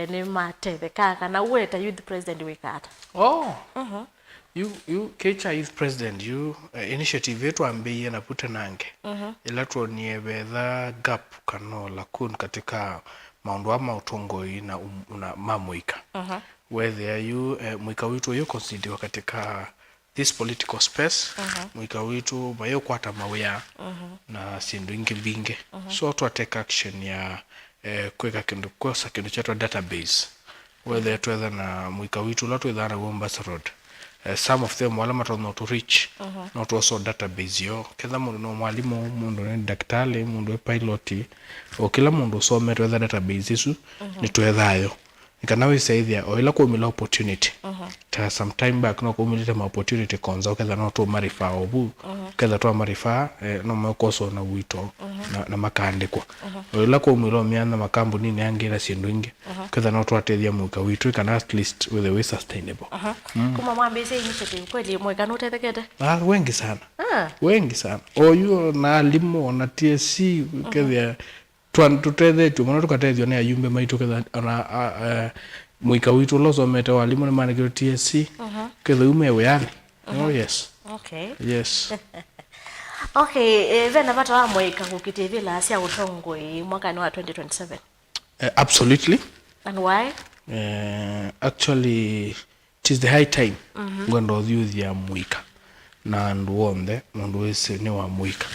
ni mateve kaka na weta youth president wikata. You kecha youth president you initiative yetu ambiye na pute nange ila tuonie betha gap kano lakun katika maundu ama utongoi na mamuika whether you muika witu yo consider katika this political space muika witu bayo kwata mawea na sindu ingi binge so to take action ya kweka kindu kosa kindu chetu database whether tuweza na muika witu la tuweza na Mombasa Road some of them wala mato not to reach not also database yo kila mundu no mwalimu mundu ni daktari mundu we pilot o kila mundu so meto the database isu ni tuwethayo ikanawe saithia o ila kumila opportunity ta some time back no kumilite ma opportunity konza oketha no to marifa obu ketha to marifa no makoso na wito na makandikwa o ila kumila miana makambuni ni angira sindu ingi ketha no to atethia muka witu kana at least with the way sustainable kuma mwambise initiative kweli mweka no tetekete wengi sana wengi sana o yu na limo na TSC ketha tutethe tu mwana tukatethio ne ayumbe maitu ketha ona muika witu lozo mete walimu ne managiro TSC ketha umewe yani yes yes vena vata wa muika kukitivila asia utongoi mwaka ni wa 2027 absolutely and why actually it is the high time ngondo youth ya muika na nduonde mundu wese ni wa muika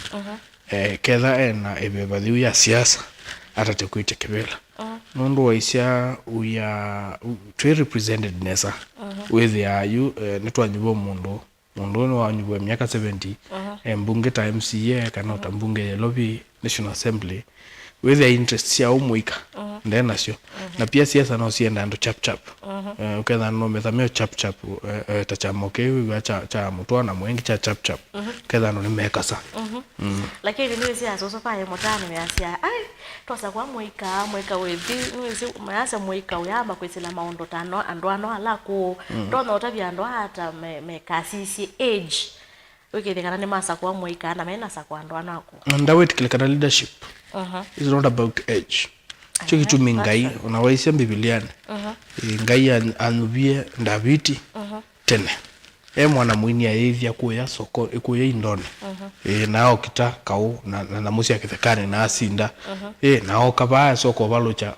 ketha ena ebebadhiu ya siasa atate kuite kibela nundu waisia uya to represented nesa with ya you netwanyubo mundu ni wanyubo miaka 70 mbunge ta MCA kana utambunge lobby National Assembly with the interest ya umuika ndena sio na pia siasa no sienda ndo chap uketha no methameo chap tachamoke wiwa cha mutwa na mwengi cha chap ketha no nimekasa lakini ni siasa so pale mutano ya siasa tosa kwa muika wethi ni mayasa muika uyamba kwesela maondo tano andwano alako ndona utabia ndo hata mekasisi age ukithikana ni masa kwa muika na mena sa kwa andwano ako ndawet kilikana leadership it's not about age chikitu mingai unawaisia bibiliani ngai anubie Daviti tene mwana mwini ya ethia kuya soko ikuya indone nao kita kau na musi akithekane na asinda nao kaba soko balucha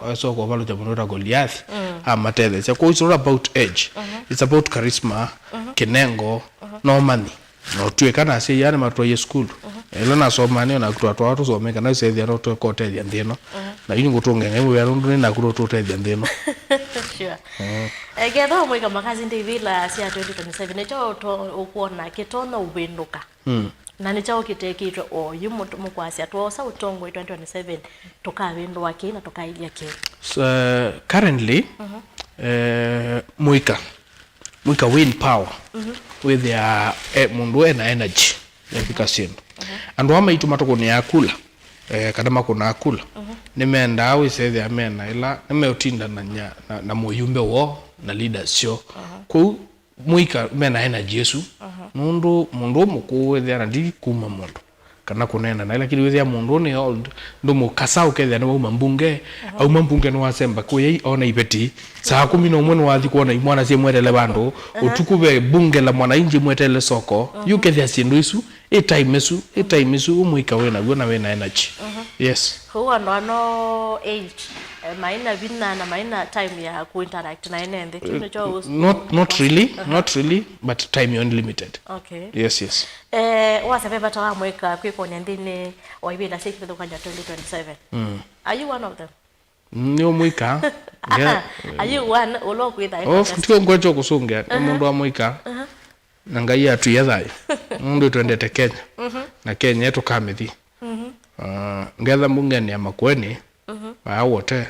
munora Goliath amatele cha it's not about age it's about charisma kinengo no money no tuekana ase yani matwa school elo na soma ni na kutwa watu someka na sethia no to kote ya ndino na yini gutunga ngemu ya rundu ni na kuto to ya ndino sure getho mwika makazi ndivila sia 2027 necho ukuona kitona ubenduka na nicho kitekitwe o yumu mukwasia twosa utongo 2027 tukawendo wake na tukailia ke currently mwika win power with ya mundu na energy efficacy and wama itumatuko ni akula kada makuna akula nimenda awi sethe amena ila nimeutinda na moyumbe wo na leaders sio ku muika mena energy Yesu mundu muku thea na ndi kuma mundu kana kunena na ila kili wethia mundu ni old ndo mukasa ukethia ni wa mbunge au mbunge no wasemba kuyi ona ibeti saa 11 no wathi kuona imwana cie mwetele bandu utukube bunge la mwana inji mwetele soko yukethia sindu isu time isu umuika wena gona wena energy yes huwa ndo age maina vina na maina time ya ku interact na enende tumecho not really but time unlimited yes wasabe bata wa mweka kwiponya ndine waibila siki tukanja 2027 are you one of them ni omwika are you one olokwitha tiko ngocho kusunga mundu wa mwika na ngai atu yathayo mundu twendete Kenya na Kenya yetu kamithi ngetha mbunge ni amakweni wote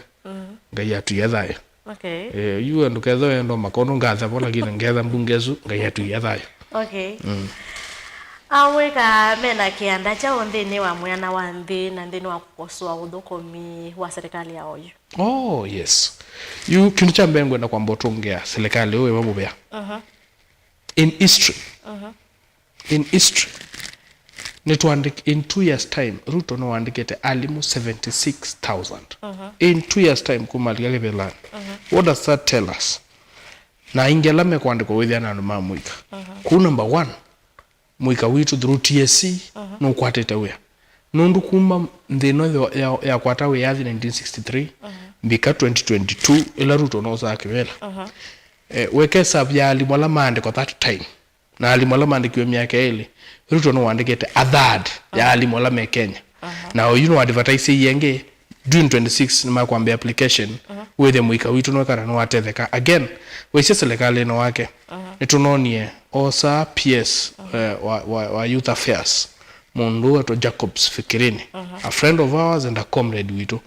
ngai atu yathayo you and ketho endo makono ngatha bola gina ngetha mbunge zu ngai atu yathayo aweka mena kianda cha ondeni wa mwana wa nthi na ndeni wa kukoswa uthukomi wa serikali ya oyu yes you kincha mbengwe na kwamba utongea serikali wewe mabubea in history nitwandike in 2 years time Ruto no wandikete alimu 76,000 in 2 years time kumalia level. What does that tell us? Na ingela me kwandiko withiana no mamuika ku number 1 muika witu through TSC no kwatete wea nundu kuma nthino ya kwata we yathi 1963 mbika 2022 ila Ruto no sakivela weke sabya alimu ala maandiko that time na alimu ala maandikwe miaka ile Ruto no wandikete a third ya alimu ala me Kenya now you know advertise yenge June 26 nima kwambia application with muika witu no kana no atetheka again we serikali no wake nitunonie osa PS wa youth affairs mundu ato Jacobs Fikirini a friend of ours and a comrade witu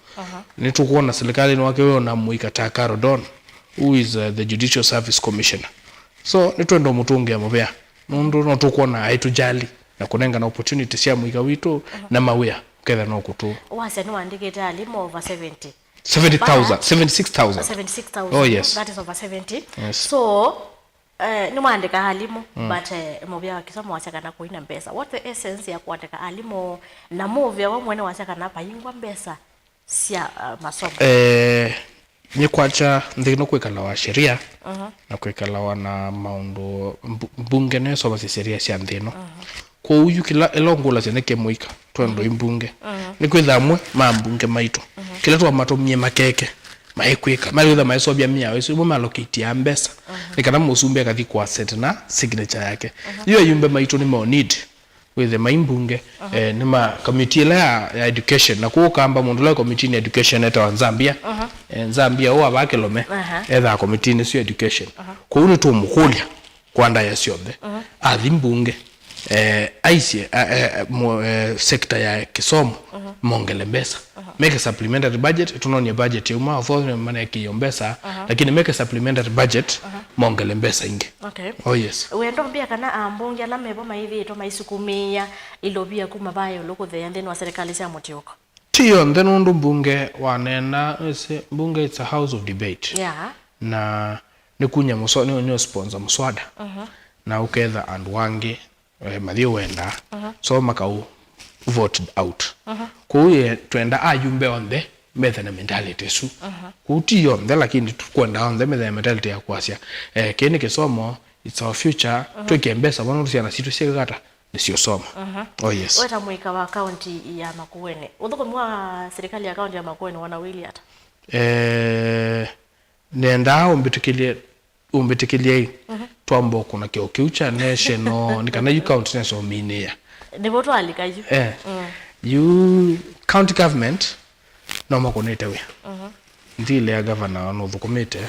nitukuona serikali no wake we na muika Takaro Don who is the Judicial Service Commissioner so nitwendo mutungi ya mubea mundu no tukuona aitujali na kunenga na opportunity cia muika witu na mawea ketha no kutu wase no andikete alimu over 70,000 76,000 oh yes that is over 70 yes. So ni mwandika alimu but mubya wakisomo wasakana kuina mbesa what the essence ya kuandika alimu na mubya wa mwene wasakana payingwa mbesa sia masomo ni kwacha ndino kwekala wa sheria na kwekala wana maundu mbunge ne so basi sheria cia ndino ko uyu kila elongola ceneke muika twendo imbunge ni kwithamwe mambunge maito kila twa matomie makeke maikwika maliutha maisobia mia wesu mo allocate ya mbesa nikana musumbe akathi kwa set na signature yake hiyo yumbe maito ni mo need with the maimbunge ni ma committee la ya education na kuukamba mundu la committee ni education eta Zambia Zambia o abakilome etha committee ni sio education ko uni tu mukulia kwanda ya siothe athimbunge aisi sector ya kisomo mongele mbesa make a supplementary budget tunonie budget yuma authority maana kiyombesa lakini make a supplementary budget mongele mbesa inge okay oh yes wendo mbia kana ambunge ala mebo maivi to maisukumia ilobia kuma bayo loko the and then wa serikali cia mutioko tio then undu mbunge wanena mbunge it's a house of debate na nikunya musoni sponsor muswada na uketha and wange mathio wenda so makau voted out kuye twenda ayumbe on the method mentality su kuti on the lakini tukwenda on the method mentality ya kwasia kene kisomo it's our future twekembesa wana rusiana situ sigata nisio soma oh yes weta muika wa county ya Makueni uthoko mwa serikali ya county ya Makueni wana wili hata nenda umbitikilie twambo kuna kio kiucha national nikana you county national minia ndipo to alikaji you county government no makonete we ndile ya governor no thukumite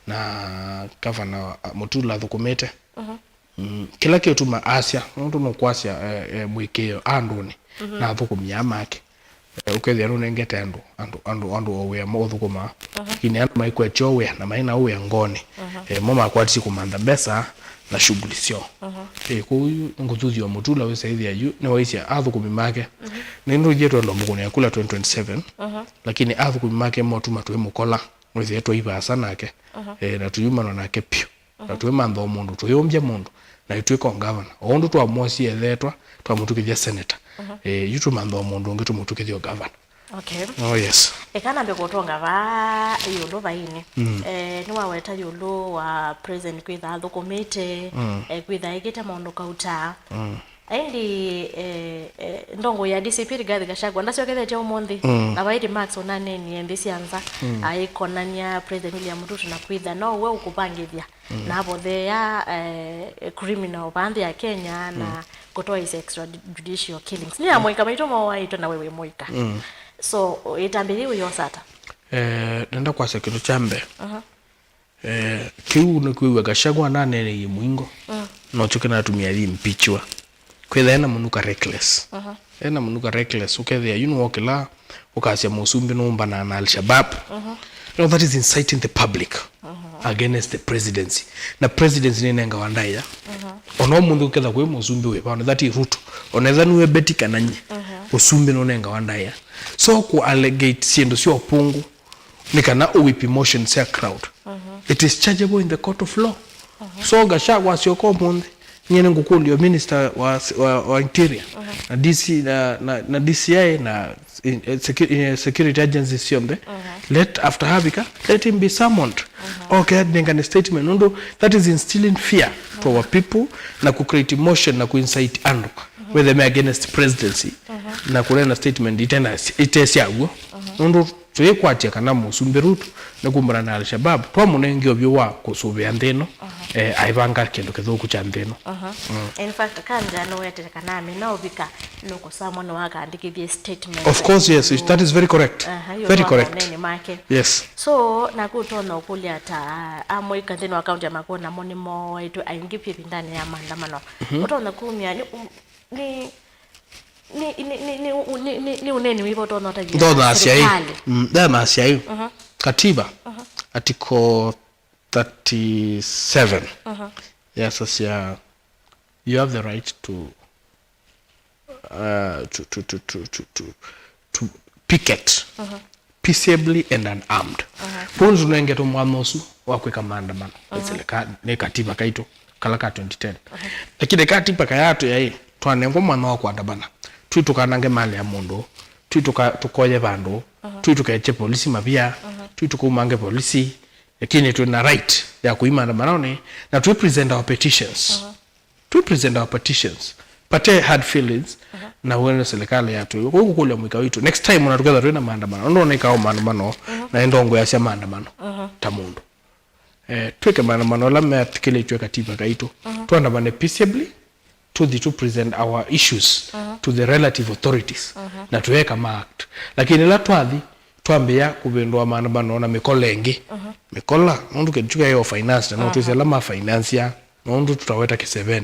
na governor Mutula thukumite kila kitu tuma asia ndo no kwasia mwikeo anduni na thukumia make ukethia no nengete andu owe mo thukuma kini andu maikwe chowe na maina uwe ngoni mama kwatisi kumanda mbesa na shughuli sio ko nguthuthio Mutula we saithia yu ne waisia athukumi make nendo jeto ndo mukune yakula 2027 lakini athukumi make mo tuma twe mukola mwezi yetu ibasa nake na tuyumana nake pio na twe mando mundu tuyombye mundu na itwiko governor ondu twa mwosi ethetwa twa mutukithia senator yutu mando mundu ngitu mutukithia governor okay oh yes ekana mbe kotonga ba yolo baini ni waweta yolo wa president kwitha thukumite kwitha igita maundu kauta aindi ndongo ya DCP Rigathi Gachagua ndacio kethe umuthi na baidi max onane ni endisi anza aikonania president William Ruto na kwitha no we ukupangithia na hapo ya criminal band ya Kenya na kutoa is extrajudicial killings ni amweka maito mawaito na wewe moika so itambiriwe yosata nenda kwa sekindo chambe kiu no kuiwa Gachagua nane ni mwingo no chuke na tumia thi mpichwa kwetha ena munuka reckless ena munuka reckless ukethia you know okila ukasia musumbi no mbana na Al-Shabaab you know that is inciting the public against the presidency na presidency ni nenga wandaya ono mundu uketha kwe musumbi we bana that is Ruto oneza niwe betika nanyi usumbi no nenga wandaya so ku allegate siendo sio pungu nikana uwipi motion sia crowd it is chargeable in the court of law so Gachagua sio ko mundu nyene ngukundi minister wa interior na DC na DCI na security agencies siombe let after havika let him be summoned okay denga statement ndo that is instilling fear to our people na ku create emotion na ku incite ando whether me against presidency na kulena statement itesiago ndo twekwatia kana musumberutu na kumbana na Al-Shabaab twamunenge obyo wa kusubya ndeno aibanga kendo kethuku cha ndeno in fact kanja no wete kana me na obika no ko someone waka andikithie statement of course yes that is very correct very correct yes so na kutona ukulia ta amoika ndeno account ya makona monimo itu aingipi ndani ya maandamano utona kumia ni uneni wipo tona ta da masia katiba article 37 yes asia you have the right to picket peaceably and unarmed ponzo nenge to mwamosu wakweka maandamano seleka ne katiba kaito kalaka 2010 lakini katiba kayato yae twanengo mwana wa kwandabana tutukanange mali ya mundu tukoye bandu tutukaeche polisi mabia tutukumange polisi lakini tuna right ya kuimana manone na tu present our petitions pate hard feelings na wena serikali yatu huko kule mwika witu next time unatoka tena maandamano unaona ikao maandamano na ndongo ya maandamano tamundu tweke maandamano la kile chwe katiba kaito tuandamane peaceably to present our issues to the relative authorities na tuweka act lakini la twathi twambia kubendwa maandamano na mikolenge mikola nundu kechuka yo finance na nundu sela ma finance ya nundu tutaweta ki7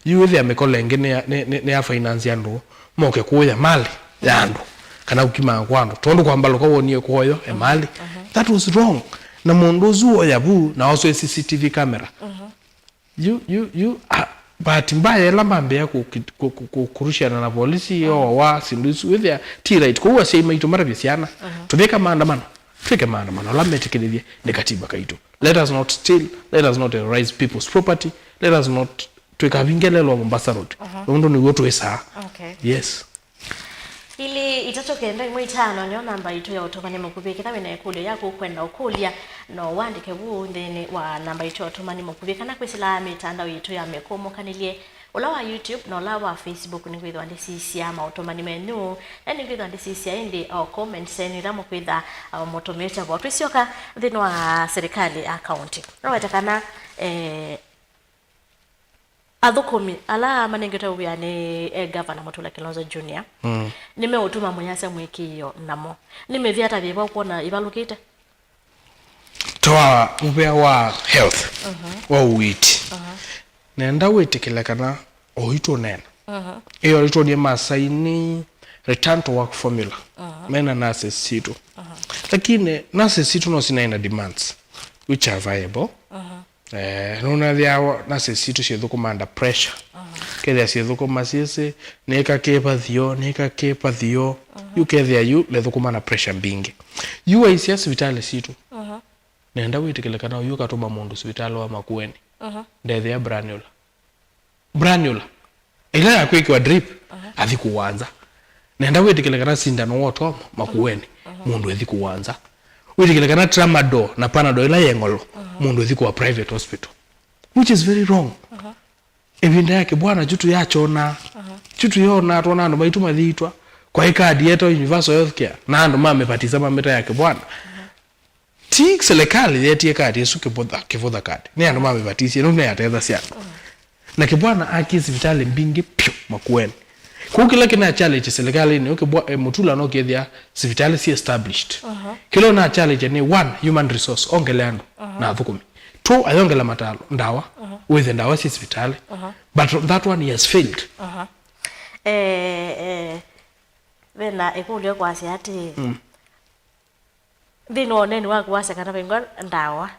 yuwe ya mikolenge ne ya finance ya ndo moke kuya mali ya ndo kana ukima kwando tondu kwamba lokho woniye koyo e mali that was wrong na mundu zuo yabu na also CCTV camera you but mbaya lambambe ya kurushana na polisi yo wa sindusu with their T-right kwa sema ito mara bisiana tubeka maandamano tweke maandamano lametekelezia nekatiba kaito let us not steal let us not erase people's property let us not tweka vingelelo Mombasa road ndo ni wotu esa yes ili itatokenda mwitano nyo namba itu ya otomani mukubike na wena ekule yako kwenda okulia no wandike buundene wa namba itu ya otomani mukubike na kwisila mitandao itu ya mekomo kanilie ula wa YouTube no la wa Facebook ni kwitwa ndisisi ama otomani menu ni kwitwa ndisisi indi au comment seni ramo kwitha motometa wa twisioka dhino wa serikali account no watakana athukumi ala manengeta uya ni governor Mutula Kilonzo Junior nimeutuma munyasa mwikiyo namo nimevia bibo kuona ibalukite toa ubea wa health wa wheat nenda wetekelekana oito nena iyo rito ni masaini return to work formula mena nurse situ lakini nurse situ no sina demands which are viable nuna thia nurse situ ciethuko under pressure kethia ciethuko masese neka kepa thio you kethia you lethuko mana pressure mbingi you is hospital situ nenda wetekelekana uyu katuma mundu hospital wa Makueni ndethia Branula ila yakwekwa drip athi kuanza nenda wetekelekana sindano woto Makueni mundu athi kuanza wetekelekana tramadol na panadol ila yengolo mundu athi kwa private hospital which is very wrong ebinda yake bwana jutu yachona jutu yona tona ndo maituma thitwa kwa ikadi yeto universal healthcare na ndo mamepatiza mameta yake bwana tik serikali yetie kadi yesuke kivodha kadi ni ndo mamepatisi ndo yateza sia na kibwana aki hospitali mbingi Makueni kwa kila kina challenge serikali ni okay Mutula no kethia hospitali si established kilo na challenge ni one human resource ongelando na thukumi two ayongela matalo ndawa with ndawa si hospitali but that one he has failed vena ekulio kwasi ati thino neni wakwasa kana bengo ndawa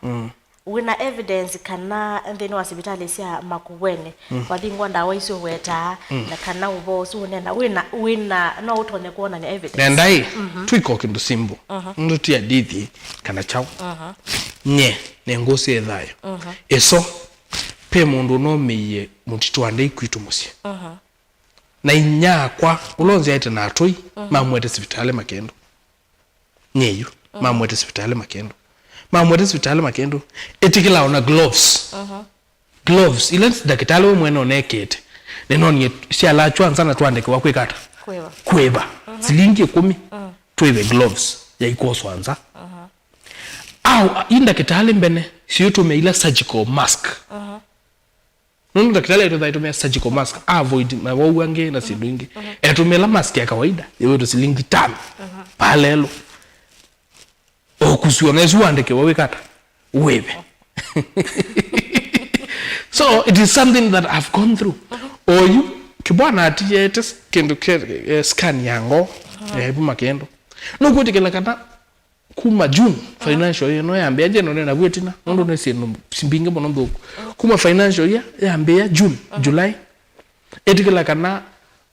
wina evidence kana thino hospitali sia Makueni wathingwa ndawa icio weta na kana ubosu nena wina no utone kuona ni evidence nendai twiko kindu simbo ndo tia dithi kana chao nye nengosi ethayo eso pe mundu no meye mutitu ande ikwitu musie na inya kwa ulonzi aite na atoi mamwete sipitali makendo nyeyu mamwete sipitali makendo etikila ona gloves gloves dakitali mwene onekete nenoni siala chwanza na twandeke wakwekata kweba silingi 10 twebe gloves ya ikoswanza au inda kitali mbene siyo tumeila surgical mask nungu dakitali eto dhaitumia surgical mask avoid mawauange na sinduingi etumela mask ya kawaida yeweto silingi 5 palelo okusiona zuandeke wawekata webe so it is something that I've gone through oyu kibwana atiye tes kendo scan yango hebu makendo nokuti kila kana kuma June financial year no yambe aje no na gwetina ndo ne simbinge bono ndo kuma financial year yambe ya June July etikila kana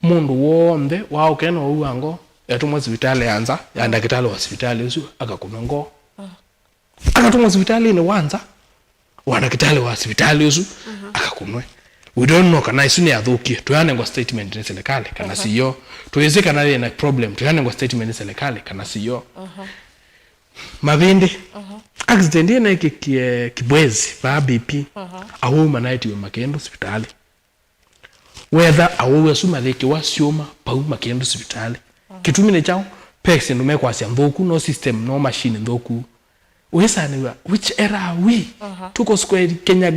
mundu wonde wao keno uango yatumwa hospitali yanza yanda kitalo hospitali usu akakunongo akatumwa hospitali ni wanza wana kitalo hospitali usu akakunwe we don't know kana isuni athukie tuyane ngo statement ni serikali kana siyo tuweze kana na problem tuyane ngo statement ni serikali kana siyo mavindi accident ina kibwezi ba BP awu manaiti we makendo hospitali whether awu suma thiki wasioma pau makendo hospitali kitumine chao pex ndo mekwasia mboku no system no machine ndoku wesaniwa which era are we tuko square Kenya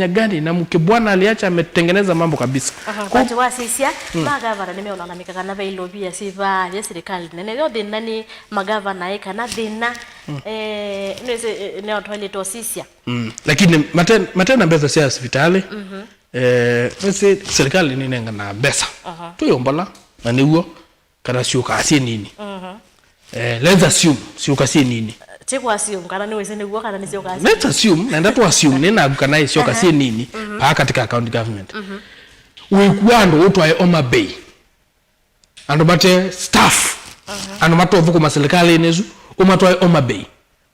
gani na mkibwana aliacha ametengeneza mambo kabisa kwa tu wasisia magavana nimeolalamika kana ba ilobia siva ya serikali nene yo dena ni magavana kana dena nese ne toilet osisia lakini matena mbeza sia hospitali nese serikali ni nenga na besa tuyombala na niwo kana sio kasi nini let's assume sio kasi nini Chiku assume kana ni wese niguo kana ni sio kasi. Let's assume na ndatu assume nena kana sio kasi nini pa katika county government. We kwando utwaye Homa Bay. Ando bate staff. Ando matovu kuma serikali nezu umatwaye Homa Bay.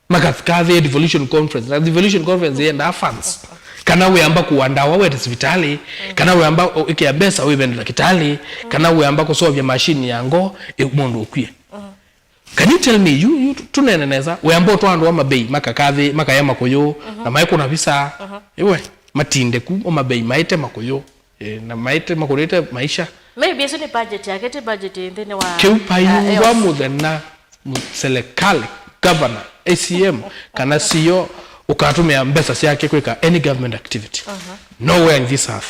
Makathikathi devolution conference. Na devolution conference yenda funds. Kana we amba kuanda wawe hospitali, kana we amba ikiabesa we bendela kitali, kana we amba kusovya machine yango mundu okwie. Can you tell me you tuneneneza we ambo twandu wa mabei makakathi makayama koyo na maiko na visa ewe matinde ku o mabei maite makoyo na maite makorete maisha maybe eso ni budget yake te budget ndene wa kiupa yungwa mudena serikali governor ACM kana CEO ukatumia mbesa yake kweka any government activity nowhere in this earth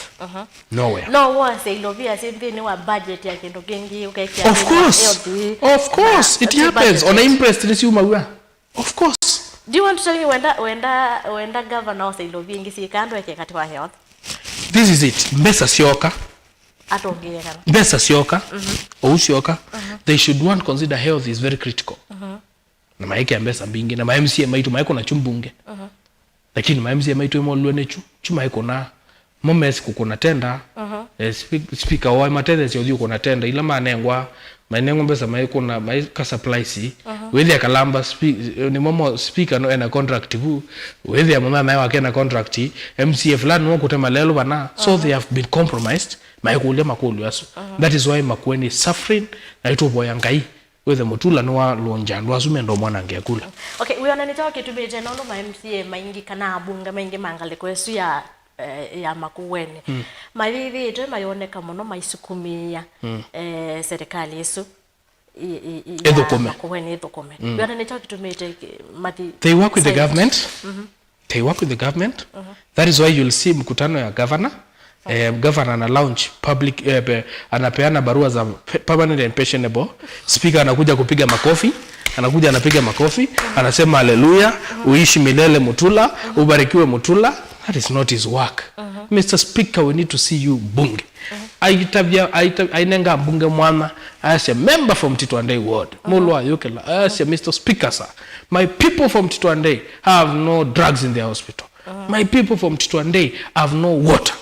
nowhere no one say lovia ndene wa budget yake ndo gengi ukaikia of course it happens on impressed this you mawa of course do you want to tell me when governor say lovia ngisi kando yake katiwa health this is it mbesa sioka atongea kana mbesa sioka ousioka they should one consider health is very critical na maike ambesa mbingi na MCA maitu maiko na chumbunge lakini MCA maitu emolwe nechu chuma iko na momesi kukuna tenda speaker wa matende sio kuna tenda ila manengwa manengo mbesa maiko na maika supply si wethi akalamba ni momo speaker no ena contract bu wethi ya mama nayo akena contract MCA fulani no kutema lelo bana so they have been compromised maiko ule makulu yaso that is why Makueni is suffering na ito boyangai wethe mutula no wa lonjandwa asume ndo mwana ngekula okay we ona nitoka kitubije nono ma MCA maingi kana abunga maingi mangale kwesu ya Makueni mavivi ito mayoneka muno maisukumia serikali yesu Makueni edokome we ona nitoka kitubije mati they work with the government they work with the government that is why you'll see mkutano ya governor governor ana launch public anapeana barua za permanent and pensionable speaker anakuja kupiga makofi anakuja anapiga makofi anasema haleluya uishi milele Mutula ubarikiwe Mutula that is not his work Mr. Speaker we need to see you bunge ainenga bunge mwana as a member from Titwandei ward mulwa yokela as a Mr. Speaker sir my people from Titwandei have no drugs in their hospital my people from Titwandei have no water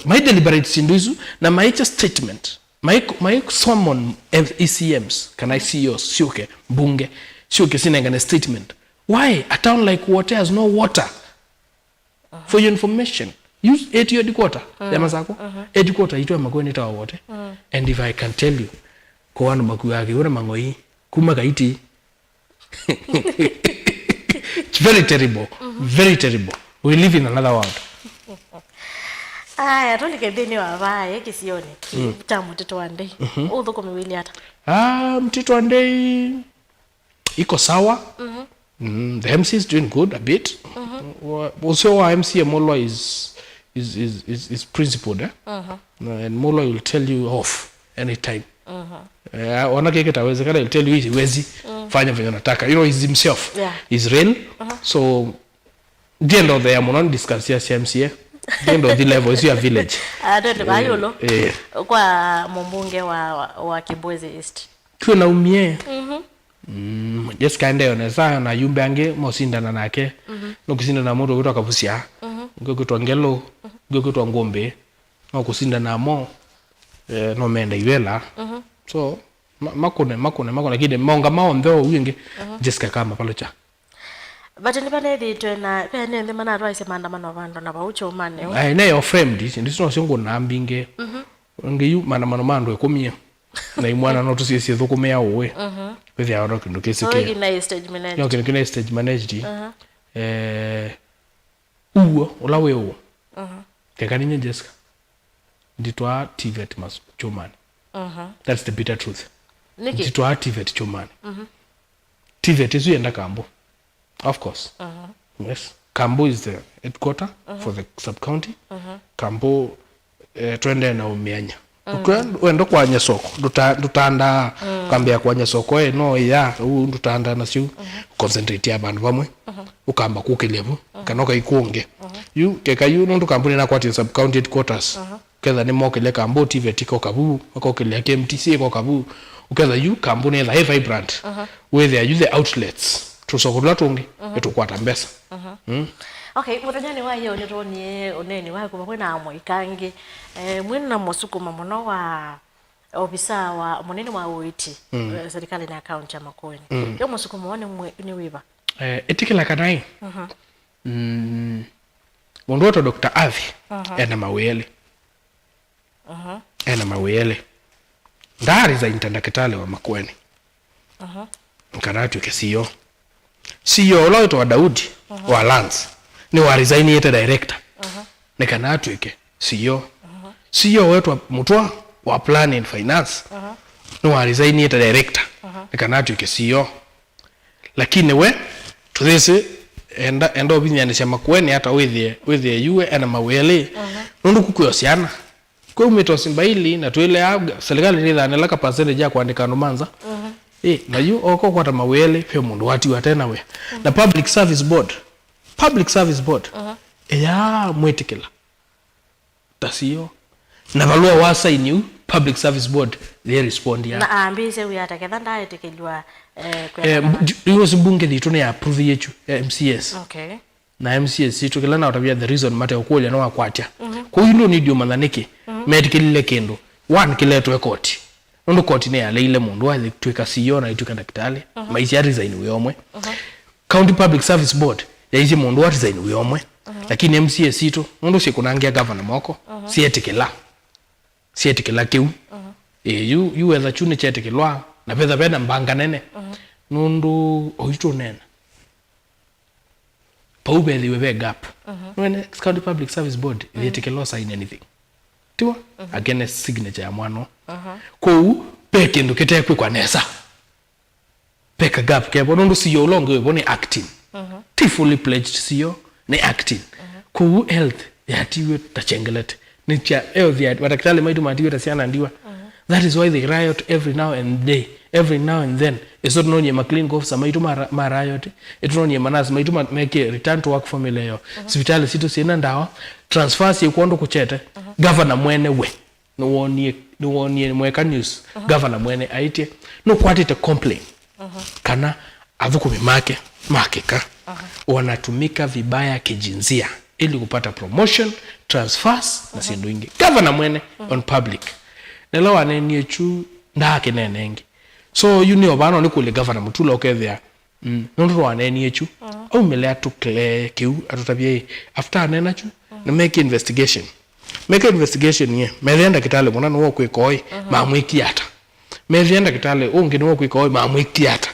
my deliberate sinduzu na my statement my summon ECMs can I see yours shuke bunge shuke sinenga statement why a town like Wote has no water for your information use eti headquarter ya masako headquarter itwa Makueni tawa wote and if I can tell you ko wana maku yake wana mangoi kuma kaiti it's very terrible very terrible we live in another world. Aya tolike deni wa vae kisioni tamu mtoto wa Ndei udhuko miwili hata mtoto wa Ndei iko sawa. The MC is doing good a bit. Also our MC Molwa is principled and Molwa will tell you off anytime. Wanake kitawezekana will tell you hizi wezi fanya venye unataka, you know, he's himself. He's real. So the end of the year discuss ya CMCA. The end of the level is your village. Adende bayolo kwa mbunge wa Kibwezi East kuna umie just kaende onesa na yumbe ange mosindana nake no kusindana moto kutoka Busia ngokutwa Ngelo ngokutwa Ngombe no kusindana mo no mende iwela so makone kide monga maondo wingi just kama palocha but ni bane ditwe na pene ndi mana rwa ise maandamano vandu na baucho mane ne your friend ndisino singo nambinge ngeyu maandamano mando ekomia na imwana no tusiese thukumea uwe with ya rock ndo kesike no stage managed no kina stage managed uwo ulawe uwo kekaninya Jessica nditwa TVET mas chomani that's the bitter truth nditwa TVET chomani TVET isu yenda Kambo of course yes Kambo is the headquarter for the sub county Kambo twende na umianya wendo kwa Nyasoko dutanda kambia kwa Nyasoko no ya dutanda na siu concentrate ya bandu bamwe ukamba kukelevu kanoka ikunge you keka you no kampuni na kwati sub county headquarters keza ni mokele Kambo TVET ko kabu ko kele KMTC ko kabu ukeza you kampuni la vibrant where they use the outlets to sokola tungi etukwata mbesa okay mutanyani wa yo ni roni oneni wa kuba kwena amwe ikange mwina mosuku mamono wa obisa wa munene wa OIT serikali na account ya Makueni yo mosuku muone ni wiba etikila kanai mundu woto Dr. Avi ena mawele ena mawele ndari za intendakitale wa Makueni nkaratu kesiyo siyo loito wa Daudi wa Lance ni wa resign yete director nekana atweke siyo wetu mutwa wa planning finance ni wa resign yete director nekana atweke siyo lakini we to this enda obinyandisha Makueni hata withie yue ena mawele nundu kukuyosiana kwa umetosi mbaili na tuile serikali ni dhanela ka percentage ya kuandika no manza na yu oko kwata mawele pe mundu wati watena we na public service board ya mwetikela tasiyo na valua wasa inu public service board they respond ya na ambise we ataketha ndaye tekelwa kwa mbunge ditone ya approve yechu MCS okay na MCS itu kila na utabia the reason mate okolya no akwatia kwa hiyo ndio ndio mananiki medical kendo one kiletwe koti ndo koti ne ale ile mundu wa tweka CEO na ituka daktari maisi ya resign uyomwe county public service board ya hizi mundu wa resign uyomwe lakini MCS itu ndo sikunangia governor moko sietikela kiu you whether chune chetekelwa na pesa pena mbanga nene nundu oito nene paube liwe gap when county public service board they take a loss in anything tiwa against signature ya mwano ko peke ndo ketekwe kwa nesa peka gap ke bono siyo longo we boni acting fully pledged siyo ne acting ko health ya tiwe tachengelete ni cha health wataktale maidu matiwe tasiana ndiwa that is why they riot every now and then eso nonye maclean go officer maidu ma riot etonye manas maidu make return to work formula yo hospitali situ sina ndawa transfers yekondo kuchete governor mwene we no wonie mweka news governor mwene aitie no kwatite complain kana avuko mimake makeka wanatumika vibaya kijinsia ili kupata promotion transfers na sindu ingi governor mwene on public nelo anenie chu ndake nenengi so you know bano ni kule governor mutula okethia nondu waneni echu au mele atukle kiu atutabie after anena chu na make investigation ye methenda kitale mona no kwikoi mamwikiata methenda kitale ungi no kwikoi mamwikiata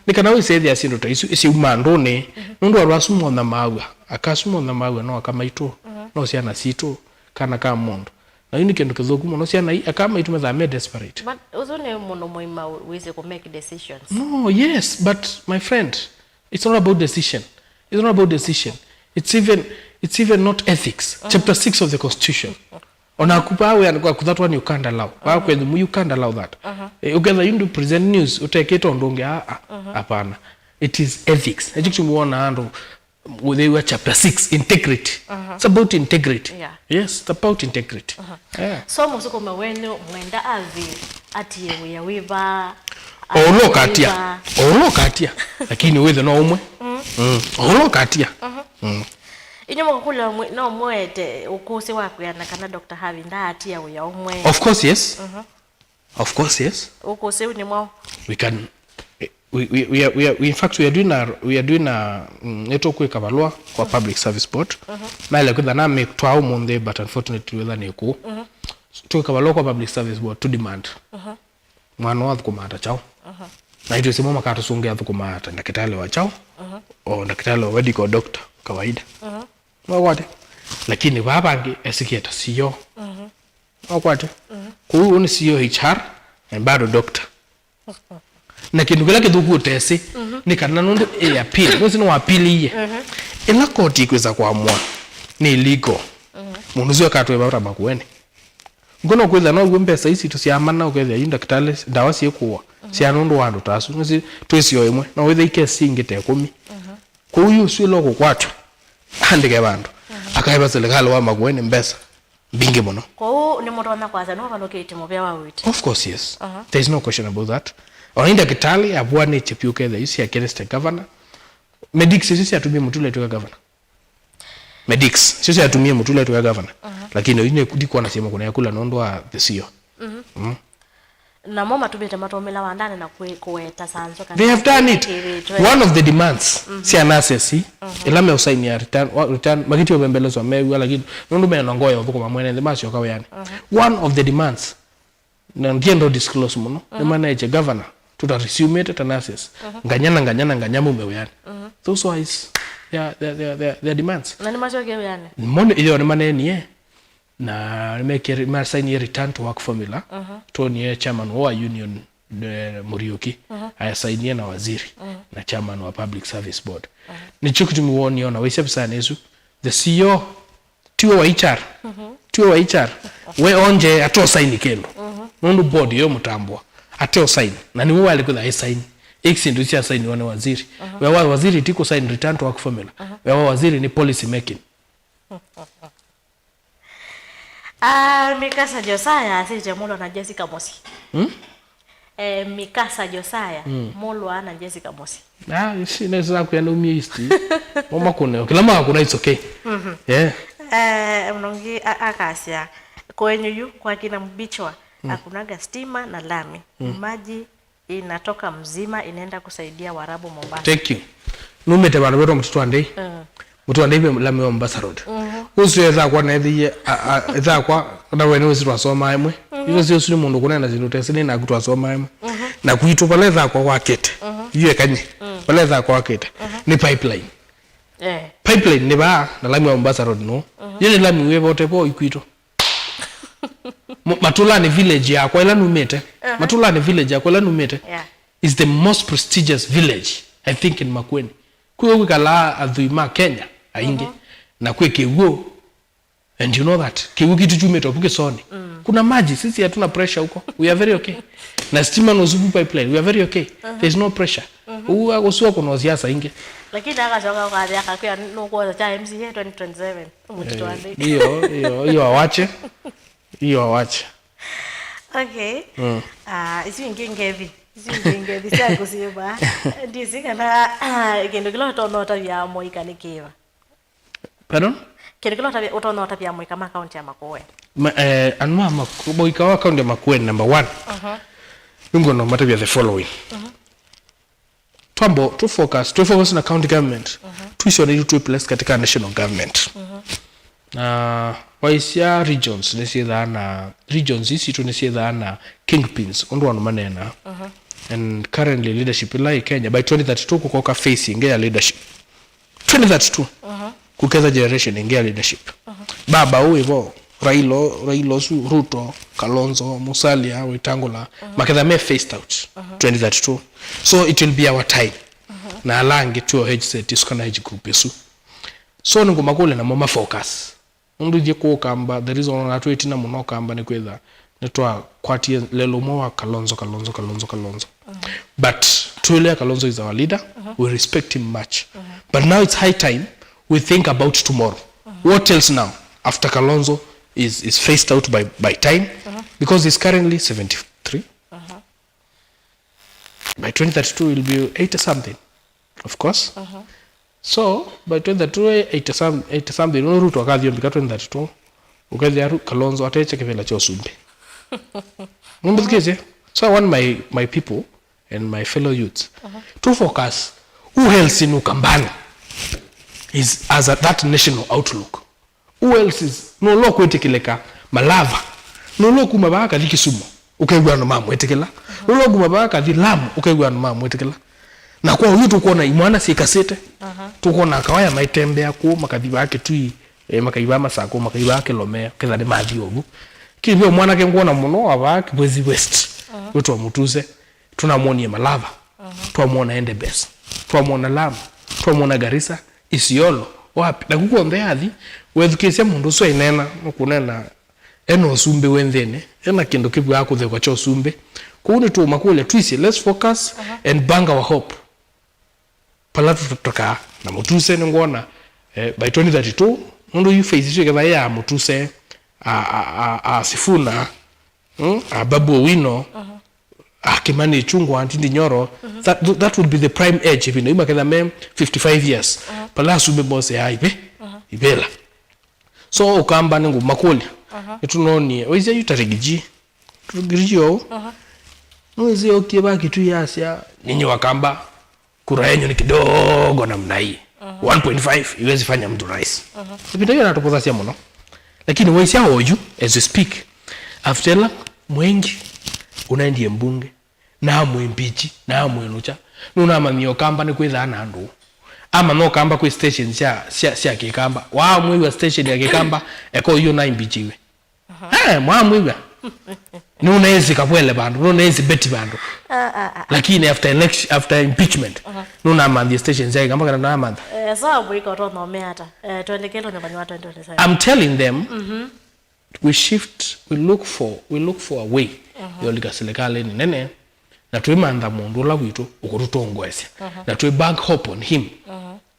nikana we say there sindo taisu isi umandone nondu arwasumo na mawa akasumo na mawa no akamaito no siana sito kana ka mondo na ini kendo kizogu mono siana akama itu methame desperate but uzone muno moima weze ko make decisions no yes but my friend it's not about decision it's even not ethics chapter 6 of the constitution onakupa we and kwa that one you can't allow you can't allow that ukeza you present news uteke to ndonge hapana it is ethics ejikimuona ando they were chapter 6 integrity it's about integrity yes it's about integrity so musuko maweno mwenda avi ati ya wiva olokatia lakini wewe no umwe olokatia inyuma kula no mwete ukose wako yana kana Dr. Havi ndati ya uya umwe of course yes ukose ni mwa we can we in fact we are doing a neto kweka balwa kwa public service board na ile kwenda na make to monday but unfortunately whether ni ku to kabalwa kwa public service board to demand mwana wa kumata chao na ndio sema makato sunge kumata ndakitale wa chao o ndakitale wa medical doctor kawaida wakwate lakini babange esikieta siyo wakwate ku ni siyo HR and bado doctor na kindu kila kitu kutesi ni kana nundu appeal no sino appeal ye ila court ikweza kuamua ni illegal mundu zio katwe bara makuene ngono kweza no gwempesa isi tusiamana ukweza yinda kitale dawa sie kuwa sia nundu wandu tasu nzi twesio imwe na wethe ikesi ingite 10 kuyu swilo kukwatwa andike bandu akaiba serikali wa makuene mbesa bingi muno ko ni mundu wana kwaza no valocate mobya wa witi of course yes there is no question about that oinda kitali abwane chepiuke the isi against the governor medics sisi atumie mutule tu governor medics sisi atumie mutule tu governor lakini ine kudiko anasema kuna yakula nondo wa the CEO na mama tubete matomela wandane na kuweta sanzo kana they have done it one of the demands si anasesi elame usaini ya return magiti obembelezo amewa lakini nondo mena ngoya uko mamwene the masho kawe yani one of the demands na ndiendo disclose muno the manager governor tuta resume it analysis nganyana umeweyani those wise their demands na ni masho kewe yani mone ile ni maneni na make sign return to work formula Tony chairman wa union Muriuki ayasainia na waziri na chairman wa public service board ni chukutu muoni ona wewe sana Yesu the CEO tiwa wa HR we onje ato sign kendo nundu board yo mutambwa ato sign na ni wewe alikuwa sign exindu sia sign wana waziri wewe waziri tiko sign return to work formula wewe waziri ni policy making Mikasa Josaya asije Molo na Jessica Mosi. Mikasa Josaya Molo na Jessica Mosi. Si naweza kuyanomia isti. Mama kuna kila mara kuna it's okay. Mnongi akasia kwenye yu kwa kina mbichwa hakunaga stima na lami. Maji inatoka mzima inaenda kusaidia Warabu Mombasa. Thank you. Numete bana beto mtoto ande. Mtu andaive lami wa Mombasa Road. Usiweza kwa na edhi eza kwa na wene wezi twasoma imwe. Iyo sio suli mundu kunena zinutesini na kutwasoma imwe. Na kuitu paleza kwa wakete. Iyo ekanye. Paleza kwa wakete. Ni pipeline. Pipeline ni ba na lami wa Mombasa Road no. Iyo ni lami wewe wote po ikuito. Matulani village ya kwa ila numete. Matulani village ya kwa ila numete. Is the most prestigious village I think in Makueni. Kuyo kala adhuima Kenya ainge na kwe Kewo and you know that Kewo kitu chume topuke soni kuna maji sisi hatuna pressure huko we are very okay na stima no zubu pipeline we are very okay there is no pressure uwa kusuwa kuna siasa inge lakini akachoka kwa ya akakuya no kwa cha MCA 2027 mtoto ande hiyo awache okay isi ngevi sasa kusiba ndisi kana kendo kilo tonota ya moika nikiwa pardon kendo kilo tonota ya moika ma account ya Makueni anma moika wa account ya Makueni number 1 ngono mata the following to focus na county government tuisione tu place katika national government waisia regions hizi tu nisiethana kingpins undu wanu manena and currently leadership ila Kenya by 2032 kukoka facing ya leadership 2032 kukeza generation ingia leadership baba uivo Raila Ruto Kalonzo Musalia Wetangula maketha me faced out 2032 so it will be our time na alangi tu headset iskana hedge group yesu so ngo makole na mama focus undu je ko kamba the reason na tweet na muno kamba ni kwetha netwa kwatie lelo mo Kalonzo but truly Kalonzo is our leader we respect him much but now it's high time we think about tomorrow what else now after Kalonzo is phased out by time because he's currently 73 by 2032 will be 80 something of course so by 2032 80 something no Ruto akathio mbika 2032 ukathia Kalonzo ateche kivela cha Sumbe mbikeze so I want my people and my fellow youths to focus who else in Ukambani is as that national outlook who else is no lo kwetekileka Malava no lo kumabaka likisumo ukegwa no mamu etekela no lo kumabaka Lamu ukegwa no mamu etekela na kwa huyu tuko na imwana sikasete tuko na kawaya maitembe ako makadhiba yake tui makaiba masako makaiba yake Lomea keza de mathi ogu kibyo mwana ke ngona muno abaki Bwezi West wetu amutuse tunamuonie Malava tuamuona Endebess tuamuona Lamu tuamuona Garissa Isiolo wapi na kuko athi wethukisia mundu so inena kunena eno Sumbe wenthene ena kindo kibu yako the kwa cho Sumbe kuni tu makule twisi let's focus and bang our hope palatu tutoka na mutuse ngona by 2032 mundu you face issue kama ya mutuse Sifuna Babu Owino Kimani Ichung'wah Ndindi Nyoro that would be the prime age if you know imaketha me 55 years pala Sumbe boss ya ibela so ukamba ningu makuli etunoni oize yutarigiji tugirijo noize okieba kitu yasia ninyi wakamba kura yenyu ni kidogo namna hii 1.5 iwezi fanya mtu rais sipita hiyo natupoza sia mno lakini waisia hoju as we speak after mwengi unaendie mbunge na mwimpichi na mwenucha nuna mamio kamba ni kwetha na andu ama no kamba kwa station sia kikamba wa mwiwa station ya kikamba eko hiyo na impichiwe mwa mwiwa nuna ezi kapwele bandu nuna ezi beti bandu lakini after impeachment nuna mandi station sia kikamba kana na mandi so mwiko to no meata tuelekelo na banywa 2027 I'm telling them we look for a way yolika serikali ni nene na tuimanda mundu la witu ukututongwese na tu bank hope on him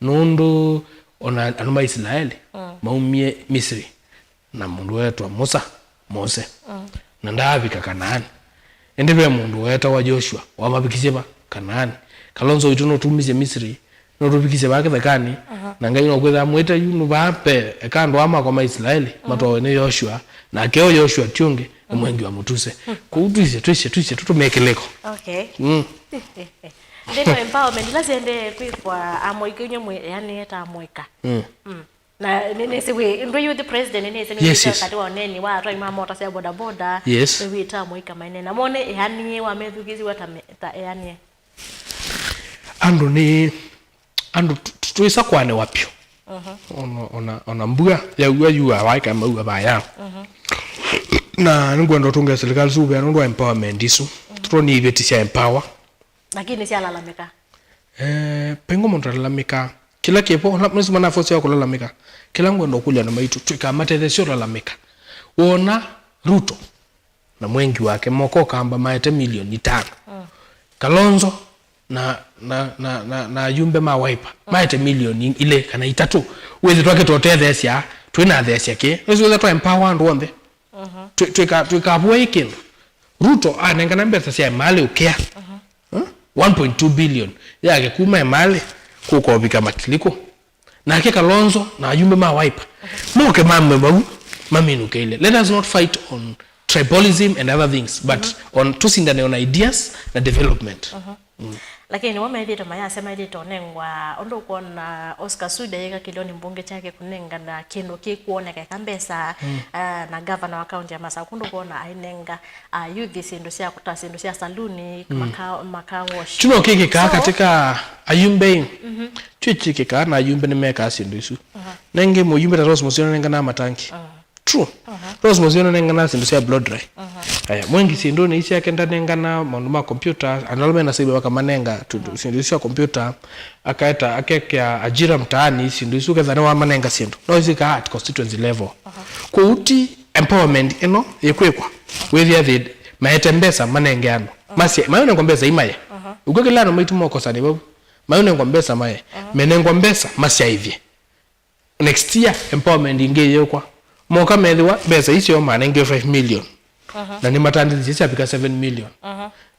nondo ona anuma Israeli maumie Misri na mundu wetu Mose na ndavika Kanaani endebe mundu wetu wa Joshua wamabikisema Kanaani Kalonzo witu no tumize Misri no tubikise bake thakani na ngai no kwetha mweta yunu bape ekando ama kwa Israeli matwa ne Joshua na keo Joshua tiunge mwengi wa mutuse kuutwise tutumekeleko okay ndino empowerment lazende kwifwa amoikenyo yani eta amoika na nene siwe ndo you the president nene siwe kati wa neni wa atwa imama otasya boda we eta amoika mainena mone yani wa methukizi wata yani ando tuisa kwane wapyo ona mbuga ya uwa waika mbuga baya na ngwendo tunga serikali sube ndo empowerment isu troni ibetisia empower lakini si alalamika pengo montralamika kila kepo na msima na force ya kulalamika kila ngwendo kulia na maitu twika matete sio lalamika wona Ruto na mwengi wake moko kamba maete milioni 5 Kalonzo na yumbe mawaipa maete milioni ile kana 3 wezi twake totethesia twina thesia ke wezi twa empower ndo onde twika awaken Ruto anengana mbesa sia mali ukea 1.2 billion yake kuma mali kukobika matiliko na ke Kalonzo na yumbe mawaipa moke maminuke ile let us not fight on tribalism and other things but on tusindane on ideas na development lakini wamethite mayase maithite onengwa ondo kuona Oscar Sudi yeka kilioni mbunge chake kunenga na kindu kikuoneka kambesa na governor wa county ya Masaka kundu kuona ainenga youth sindu cia kuta sindu cia saluni maka wash tuno kiki ka katika ayumbe chichi kika na ayumbe ni meka sindu isu nenge mo yumbe Rose Musiono nenga na matanki true Rose Musiono nenga na sindu cia blood dry aya mwengi sindu ni isi yake ndanenga na maundu computer analome na sibe wakamanenga sindu cia computer akaeta akekea ajira mtaani sindu isu kethane wa manenga sindu no isika at constituency level kwa uti empowerment eno yekwekwa wethia the maetembesa manengeano masie mayone ngombesa imaye ukwekelano maitu moko sane babu mayone ngombesa maye menengo mbesa masia ivye next year empowerment ingeye kwa moka medwa besa isio manenge 5 million na ni matandi zisi pika 7 million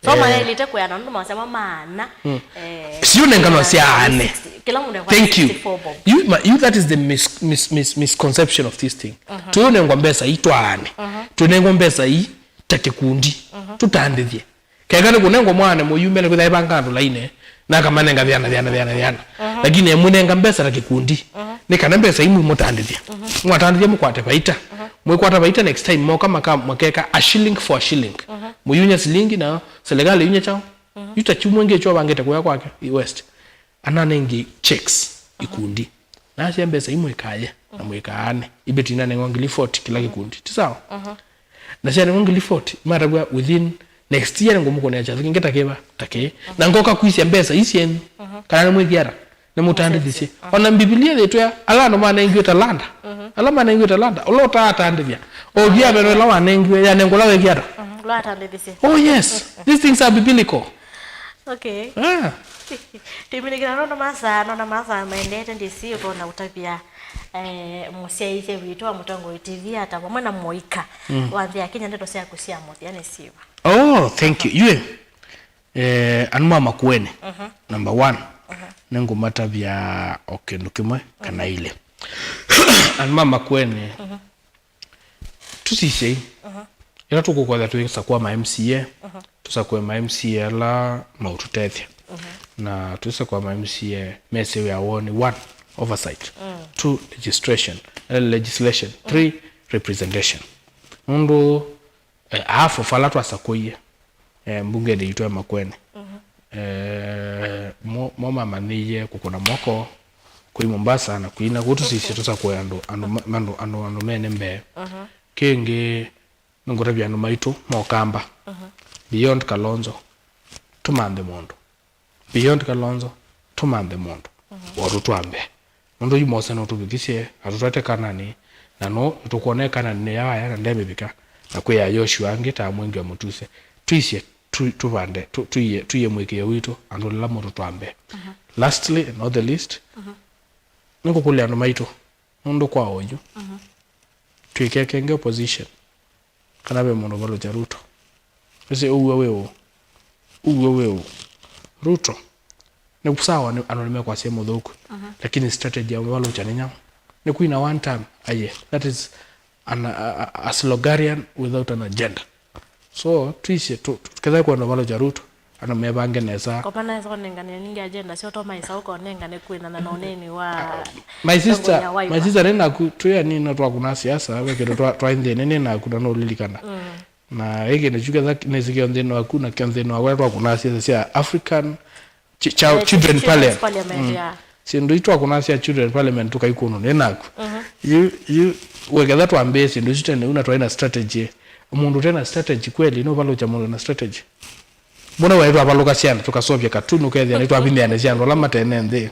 so mane ilite kwa na ndo masema mana sio nengano siane kila mundu kwa thank you that is the misconception of this thing tuone ngombesa itwane tunengo mbesa i takikundi tutandithie kegane kunengo mwana muyumele kuthai bangando laine na kama nenga vyana lakini emunenga mbesa takikundi ni kana mbesa imu mutandithia mwatandithia mukwate baita mwekwata baita next time moka maka mwakeka a shilling for a shilling muyunya shilingi na serikali yunya chao yutachumwenge cho bangete kwa kwake west ananengi checks ikundi na cia mbesa imu ikaye na mwikaane ibetina nengongili 40 kila kikundi tisawa na cia nengongili 40 maragwa within next year ngomukone acha ngeta keba take na ngoka kuisia mbesa isien kana mwethiara na mutandithie ona Biblia yetu ya ala no mana ingwe talanda ala mana ingwe talanda olota atandithia ogia bero la wana ingwe ya nengola wegiara la atandithie oh yes these things are biblical okay timiligira no masa maendete ndisi utona utapia musia ise wito amutongo TV ata pamwe na moika wathia Kenya ndeto cia kusia muthia ni siwa oh thank you you anuma makuene number 1 nengo mata vya okendo kimwe kana ile anuma makuene tusise ila tukukwaza tuisa kwa ma MCA tusakwe ma MCA la maututethia na tuisa kwa ma MCA mese we awone 1 oversight 2 legislation 3 representation ndo afo falatu asakoye mbunge de itwa makwene mo mama niye kukuna moko kui Mombasa na kuina kutu sisi tusakwe ando mene mbe kenge ngora byano maitu mokamba beyond Kalonzo tumande mondo beyond Kalonzo tumande mondo warutwambe mondo yimose no tubigisie atutate kanani na no tukuonekana ne ya na ndemebika na kwa Yoshua angeta mwengi wa mutuse tuisie tuvande tuye mweke wito ando la moto twambe lastly and not the least niko kule ando maito ndo kwa oju tuikekenge opposition kana be mono balo ja Ruto ese uwe wewe Ruto ne kusawa anoleme kwa semo dhoku lakini strategy ya balo cha nyama ne kuina one time aye that is a slogarian without an agenda so tuisie tukadha kwa balo ja Ruto anamebange nesa kwa pana hizo nengane ningi agenda sio to maisa uko nengane kuina na noneni wa my sister nena kutoya nini twa kuna siasa weke twa inde nene na kuna no lilikana na hege ne chuka zake ne zikio ndeno hakuna kianzeno wa twa kuna siasa ya African Children Parliament si ndo itwa kuna siasa Children Parliament tukaikuno nena you weke that one base ndo chitene una twa strategy umundu tena strategy kweli no balo cha mundu na strategy mbona waitwa baluka siana tukasovya katunu kezi anaitwa bimyane siana la matenende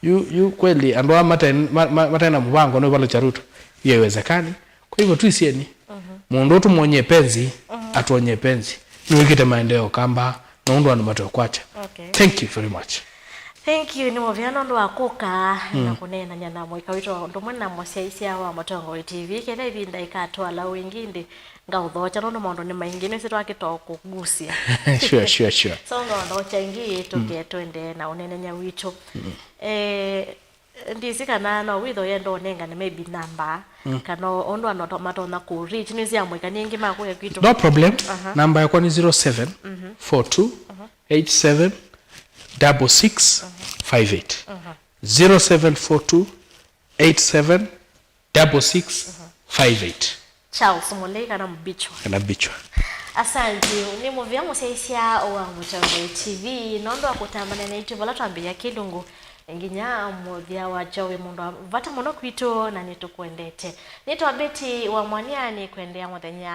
you kweli ando matena mbango no balo cha Ruto yewezekani kwa hivyo tuisieni mundu tumonye penzi atuonye penzi niwekite maendeleo kamba na ndo ando mato kwacha thank you very much thank you ni moviano ndo akoka na kunena nyana mwika wito ndo mwana mwasia isia wa Motongo TV kenda hivi ndaikatoa la wengine ngauthocha ndo mondo ni maingine sito akitoko kugusia sure so ndo changi tuke twende na unenenya wito ndisi kana no witho yendo nenga ni maybe number kana ondo anoto matona ku reach ni cia mwika nyingi makuya kwitu no problem number yako ni 07 42 87 8742 0742 876658 Charles Mulei kana mbichwa asante ni muvya museisia wa Mutambo TV nondo akutamana na itu bala twambia kilungu nginya muvya wa jawe mundu vata muno kwito na nitukwendete nitwa Beti wa Mwaniani kwendea muthenya